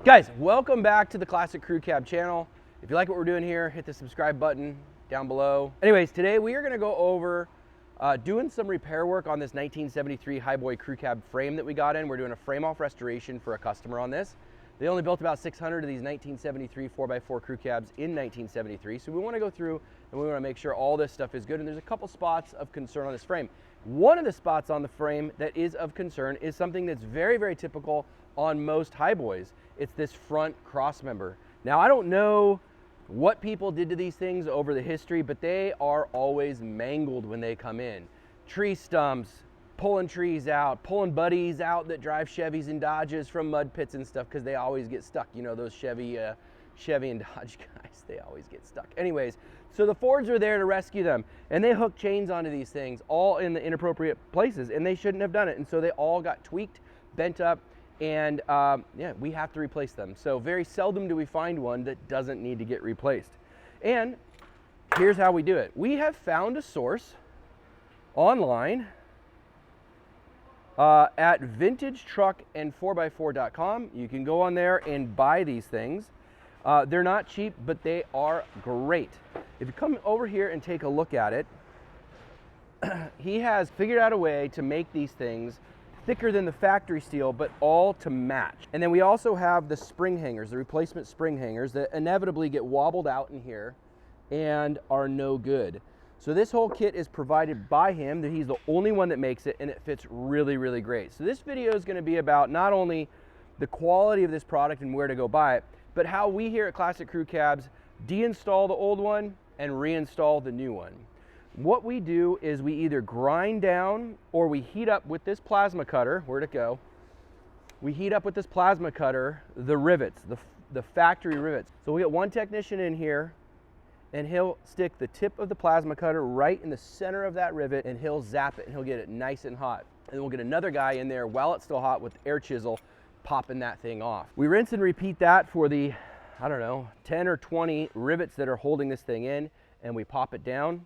Guys, welcome back to the Classic Crew Cab channel. If you like what we're doing here, hit the subscribe button down below. Anyways, today we are going to go over doing some repair work on this 1973 Highboy Crew Cab frame that we got in. We're doing a frame off restoration for a customer on this. They only built about 600 of these 1973 4x4 crew cabs in 1973. So we want to go through and we want to make sure all this stuff is good. And there's a couple spots of concern on this frame. One of the spots on the frame that is of concern is something that's very, very typical on most Highboys. It's this front cross member. Now, I don't know what people did to these things over the history, but they are always mangled when they come in. Tree stumps, pulling trees out, pulling buddies out that drive Chevys and Dodges from mud pits and stuff because they always get stuck. You know, those Chevy and Dodge guys, they always get stuck. Anyways, so the Fords are there to rescue them, and they hook chains onto these things all in the inappropriate places, and they shouldn't have done it. And so they all got tweaked, bent up, and yeah, we have to replace them. So very seldom do we find one that doesn't need to get replaced. And here's how we do it. We have found a source online at vintagetruckand4x4.com. You can go on there and buy these things. They're not cheap, but they are great. If you come over here and take a look at it, he has figured out a way to make these things thicker than the factory steel, but all to match. And then we also have the spring hangers, the replacement spring hangers that inevitably get wobbled out in here and are no good. So this whole kit is provided by him. He's the only one that makes it, and it fits really, really great. So this video is going to be about not only the quality of this product and where to go buy it, but how we here at Classic Crew Cabs deinstall the old one and reinstall the new one. What we do is we either grind down or we heat up with this plasma cutter. Where'd it go? We heat up with this plasma cutter the rivets, the factory rivets. So we get one technician in here, and he'll stick the tip of the plasma cutter right in the center of that rivet, and he'll zap it and he'll get it nice and hot. And then we'll get another guy in there while it's still hot with the air chisel popping that thing off. We rinse and repeat that for the, I don't know, 10 or 20 rivets that are holding this thing in, and we pop it down.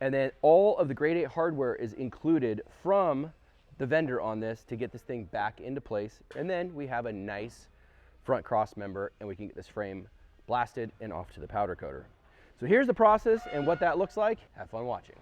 And then all of the grade 8 hardware is included from the vendor on this to get this thing back into place. And then we have a nice front cross member, and we can get this frame blasted and off to the powder coater. So here's the process and what that looks like. Have fun watching.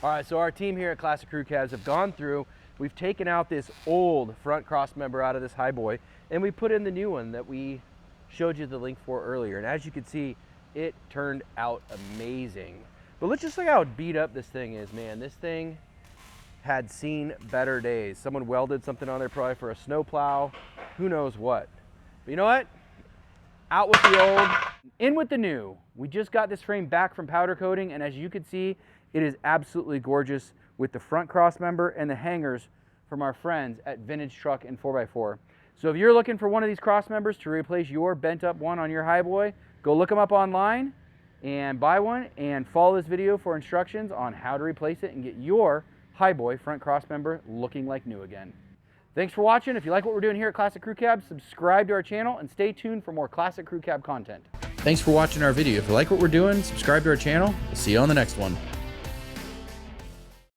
All right, so our team here at Classic Crew Cabs have gone through, we've taken out this old front cross member out of this Highboy, and we put in the new one that we showed you the link for earlier. And as you can see, it turned out amazing. But let's just look how beat up this thing is, man. This thing had seen better days. Someone welded something on there probably for a snowplow, who knows what. But you know what? Out with the old, in with the new. We just got this frame back from powder coating, and as you can see, it is absolutely gorgeous with the front cross member and the hangers from our friends at Vintage Truck and 4x4. So if you're looking for one of these cross members to replace your bent up one on your Highboy, go look them up online and buy one, and follow this video for instructions on how to replace it and get your Highboy front cross member looking like new again. Thanks for watching. If you like what we're doing here at Classic Crew Cab, subscribe to our channel and stay tuned for more Classic Crew Cab content. Thanks for watching our video. If you like what we're doing, subscribe to our channel. We'll see you on the next one.